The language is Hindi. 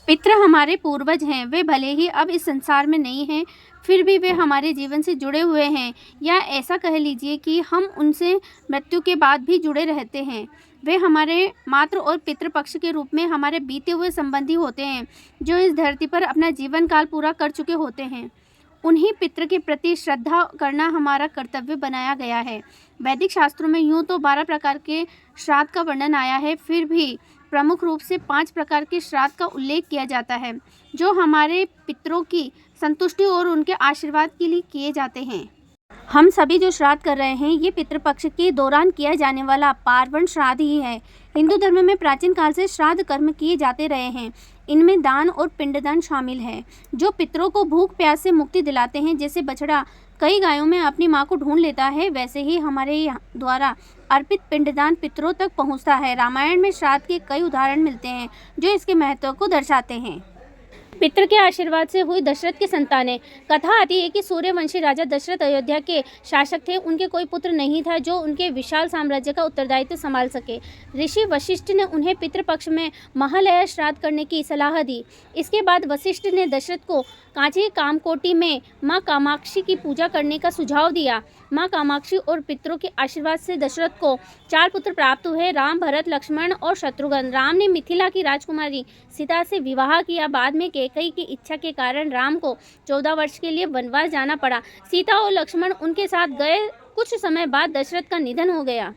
पितृ हमारे पूर्वज हैं। वे भले ही अब इस संसार में नहीं हैं, फिर भी वे हमारे जीवन से जुड़े हुए हैं, या ऐसा कह लीजिए कि हम उनसे मृत्यु के बाद भी जुड़े रहते हैं। वे हमारे मातृ और पितृपक्ष के रूप में हमारे बीते हुए संबंधी होते हैं, जो इस धरती पर अपना जीवन काल पूरा कर चुके होते हैं। उन्हीं पितृ के प्रति श्रद्धा करना हमारा कर्तव्य बनाया गया है। वैदिक शास्त्रों में यूँ तो 12 प्रकार के श्राद्ध का वर्णन आया है, फिर भी प्रमुख रूप से 5 प्रकार के श्राद्ध का उल्लेख किया जाता है, जो हमारे पितरों की संतुष्टि और उनके आशीर्वाद के लिए किए जाते हैं। हम सभी जो श्राद्ध कर रहे हैं, ये पितृपक्ष के दौरान किया जाने वाला पार्वण श्राद्ध ही है। हिंदू धर्म में प्राचीन काल से श्राद्ध कर्म किए जाते रहे हैं। इनमें दान और पिंडदान शामिल है, जो पितरों को भूख प्यास से मुक्ति दिलाते हैं। जैसे बछड़ा कई गायों में अपनी मां को ढूंढ लेता है, वैसे ही हमारे द्वारा अर्पित पिंडदान पितरों तक पहुंचता है। रामायण में श्राद्ध के कई उदाहरण मिलते हैं, जो इसके महत्व को दर्शाते हैं। पितृ के आशीर्वाद से हुई दशरथ की संतानें। कथा आती है कि सूर्यवंशी राजा दशरथ अयोध्या के शासक थे। उनके कोई पुत्र नहीं था जो उनके विशाल साम्राज्य का उत्तरदायित्व संभाल सके। ऋषि वशिष्ठ ने उन्हें पितृपक्ष में महालया श्राद्ध करने की सलाह दी। इसके बाद वशिष्ठ ने दशरथ को कांची कामकोटि में माँ कामाक्षी की पूजा करने का सुझाव दिया। माँ कामाक्षी और पितरों के आशीर्वाद से दशरथ को 4 पुत्र प्राप्त हुए, राम, भरत, लक्ष्मण और शत्रुघ्न। राम ने मिथिला की राजकुमारी सीता से विवाह किया। बाद में कैकेयी की इच्छा के कारण राम को 14 वर्ष के लिए वनवास जाना पड़ा। सीता और लक्ष्मण उनके साथ गए। कुछ समय बाद दशरथ का निधन हो गया।